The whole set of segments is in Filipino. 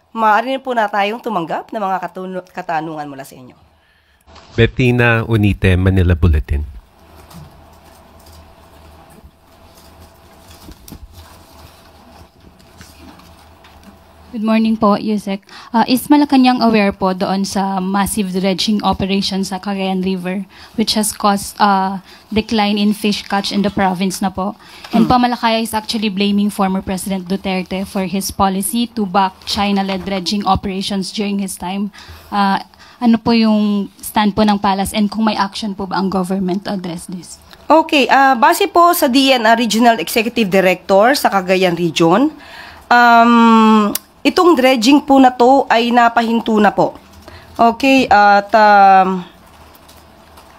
maaari po na tayong tumanggap ng mga katanungan mula sa inyo. Bettina Unite, Manila Bulletin. Good morning po, Yusek. Is Malacanang aware po doon sa massive dredging operation sa Cagayan River which has caused decline in fish catch in the province na po? And Pamalacaya is actually blaming former President Duterte for his policy to back China-led dredging operations during his time. Ano po yung stand po ng Palace and kung may action po ba ang government to address this? Okay, base po sa DNR Regional Executive Director sa Cagayan Region, itong dredging po na to ay napahinto na po. Okay, at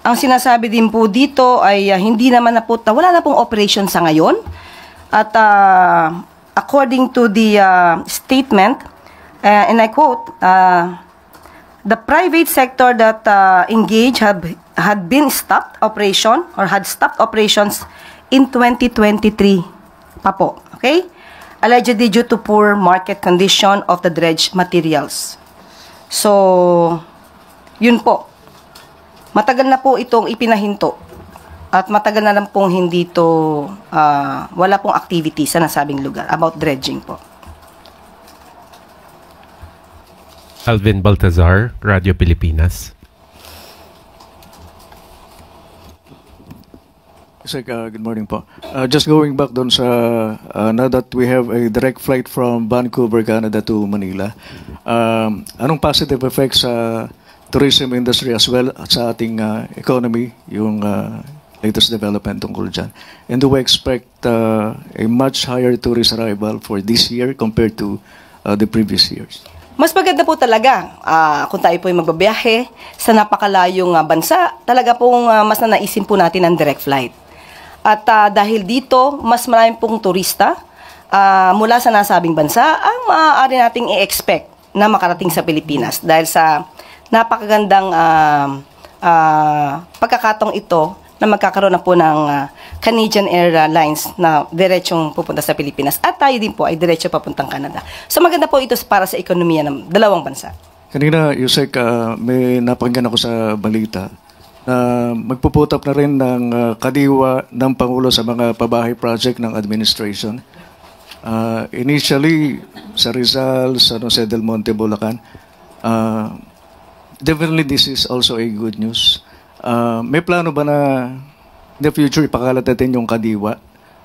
ang sinasabi din po dito ay hindi naman na po, wala na pong operation sa ngayon. At according to the statement, and I quote, the private sector that engaged had been stopped operation or had stopped operations in 2023 pa po. Okay? Allegedly due to poor market condition of the dredged materials. So, yun po. Matagal na po itong ipinahinto. At matagal na lang pong hindi to, wala pong activity sa nasabing lugar about dredging po. Alvin Baltazar, Radio Pilipinas. Good morning po. Just going back doon sa, now that we have a direct flight from Vancouver, Canada to Manila, anong positive effects sa tourism industry as well sa ating economy, yung latest development tungkol dyan? And do we expect a much higher tourist arrival for this year compared to the previous years? Mas maganda po talaga kung tayo po ay magbabiyahe sa napakalayong bansa, talaga pong mas nanaisin po natin ang direct flight. At dahil dito, mas maraming pong turista mula sa nasabing bansa ang maaari nating i-expect na makarating sa Pilipinas dahil sa napakagandang pagkakataong ito na magkakaroon na po ng Canadian Airlines na diretsong pupunta sa Pilipinas at tayo din po ay diretso papuntang Canada. So maganda po ito para sa ekonomiya ng dalawang bansa. Kanina, Yusek, may napakinggan ako sa balita na magpuputap na rin ng kadiwa ng Pangulo sa mga pabahay project ng administration. Initially, sa Rizal, sa Jose del Monte, Bulacan, definitely this is also a good news. May plano ba na in the future ipakalat natin yung kadiwa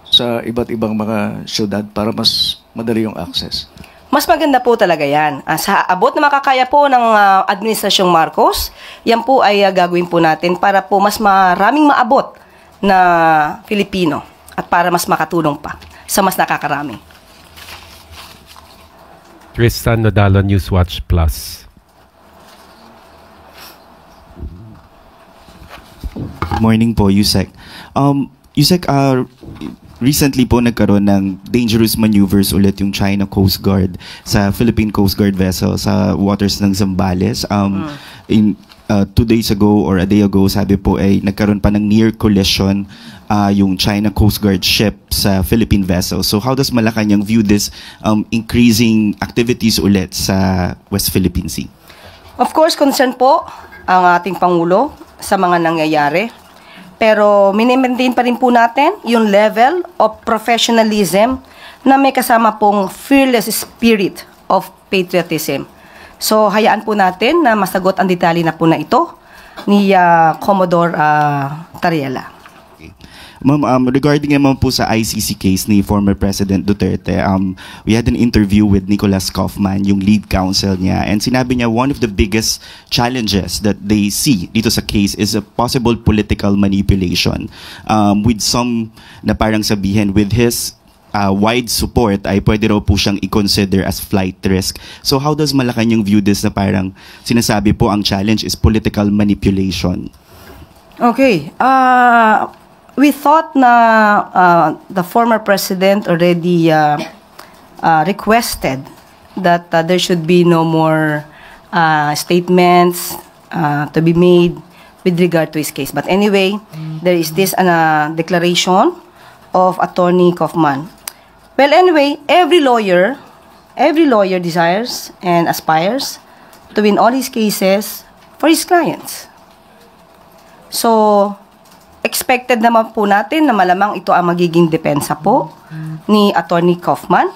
sa iba't ibang mga syudad para mas madali yung access? Mas maganda po talaga yan. Sa abot na makakaya po ng Administrasyong Marcos, yan po ay gagawin po natin para po mas maraming maabot na Filipino at para mas makatulong pa sa mas nakakarami. Tristan Nodalo, Newswatch Plus. Good morning po, Yusek. Yusek, recently po nagkaroon ng dangerous maneuvers ulit yung China Coast Guard sa Philippine Coast Guard vessel sa waters ng Zambales. 2 days ago or a day ago, sabi po ay nagkaroon pa ng near collision yung China Coast Guard ship sa Philippine vessel. So how does Malacanang view this increasing activities ulit sa West Philippine Sea? Of course, concern po ang ating Pangulo sa mga nangyayari. Pero mini-maintain pa rin po natin yung level of professionalism na may kasama pong fearless spirit of patriotism. So hayaan po natin na masagot ang detalye na po na ito ni Commodore Tariela. Ma'am, regarding naman po sa ICC case ni former President Duterte, we had an interview with Nicholas Kaufman, yung lead counsel niya, and sinabi niya one of the biggest challenges that they see dito sa case is a possible political manipulation. With some na parang sabihin, with his wide support ay pwede raw po siyang i-consider as flight risk. So how does Malacanang view this na parang sinasabi po ang challenge is political manipulation? Okay. We thought na the former president already requested that there should be no more statements to be made with regard to his case. But anyway, there is this declaration of Attorney Kaufman. Well, anyway, every lawyer every lawyer desires and aspires to win all his cases for his clients. So, expected naman po natin na malamang ito ang magiging depensa po ni Attorney Kaufman.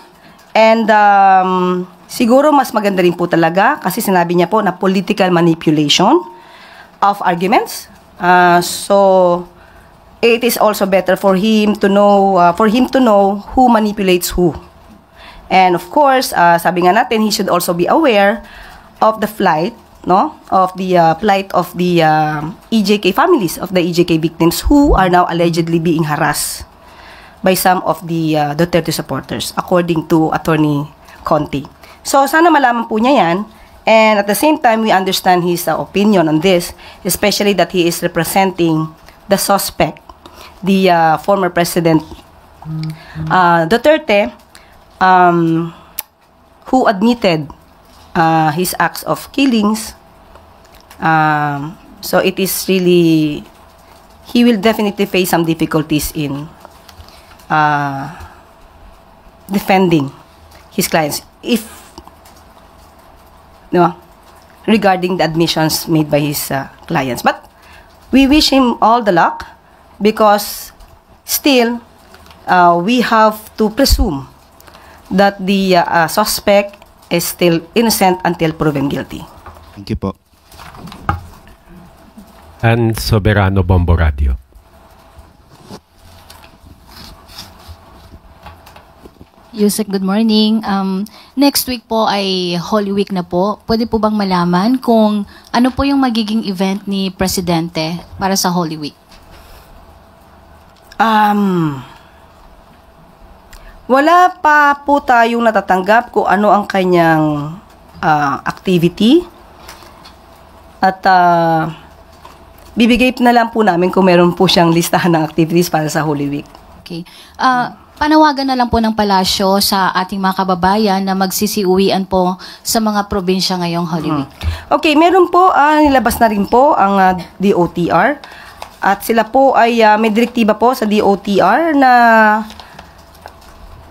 And siguro mas maganda rin po talaga kasi sinabi niya po na political manipulation of arguments. So, it is also better for him to know who manipulates who. And of course, sabi nga natin, he should also be aware of the plight of the EJK families, of the EJK victims who are now allegedly being harassed by some of the Duterte supporters, according to Attorney Conti. So, sana malaman po niya yan. And at the same time, we understand his opinion on this, especially that he is representing the suspect, the former President Duterte, who admitted his acts of killings. So it is really, he will definitely face some difficulties in defending his clients regarding the admissions made by his clients. But we wish him all the luck because still we have to presume that the suspect is still innocent until proven guilty. Thank you po. And Soberano, Bombo Radio. Yusek, good morning. Next week po ay Holy Week na po. Pwede po bang malaman kung ano po yung magiging event ni Presidente para sa Holy Week? Wala pa po tayong natatanggap kung ano ang kanyang activity. At bibigay na lang po namin kung meron po siyang listahan ng activities para sa Holy Week. Okay. Panawagan na lang po ng palasyo sa ating mga kababayan na magsisiuwian po sa mga probinsya ngayong Holy Week. Okay, meron po, nilabas na rin po ang DOTR. At sila po ay may direktiba po sa DOTR na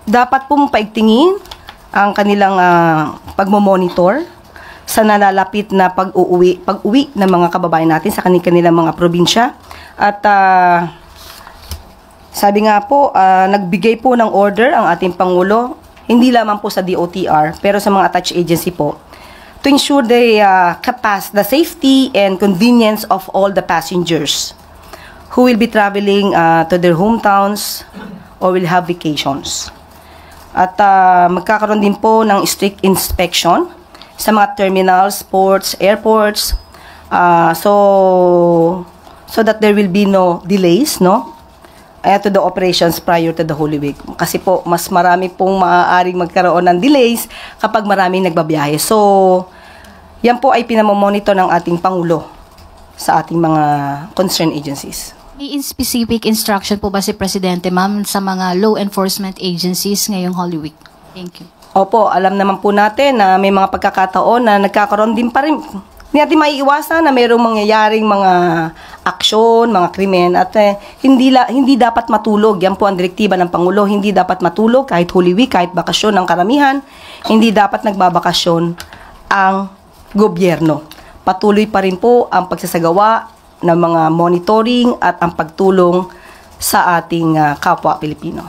dapat pong paigtingin ang kanilang pagmomonitor sa nalalapit na pag-uwi ng mga kababayan natin sa kanilang mga probinsya. At sabi nga po, nagbigay po ng order ang ating Pangulo, hindi lamang po sa DOTR, pero sa mga attached agency po, to ensure the safety and convenience of all the passengers who will be traveling to their hometowns or will have vacations. At magkakaroon din po ng strict inspection sa mga terminals, ports, airports, so that there will be no delays, to the operations prior to the Holy Week. Kasi po, mas marami pong maaaring magkaroon ng delays kapag maraming nagbabiyahe. So, yan po ay pinamomonitor ng ating Pangulo sa ating mga concerned agencies. May specific instruction po ba si Presidente, ma'am, sa mga law enforcement agencies ngayong Holy Week? Thank you. Opo, alam naman po natin na may mga pagkakataon na nagkakaroon din pa rin. Hindi natin maiiwasan na mayroong mangyayaring mga aksyon, mga krimen at hindi dapat matulog. Yan po ang direktiba ng Pangulo, hindi dapat matulog kahit Holy Week, kahit bakasyon ng karamihan, hindi dapat nagbabakasyon ang gobyerno. Patuloy pa rin po ang pagsasagawa ng mga monitoring at ang pagtulong sa ating kapwa Pilipino.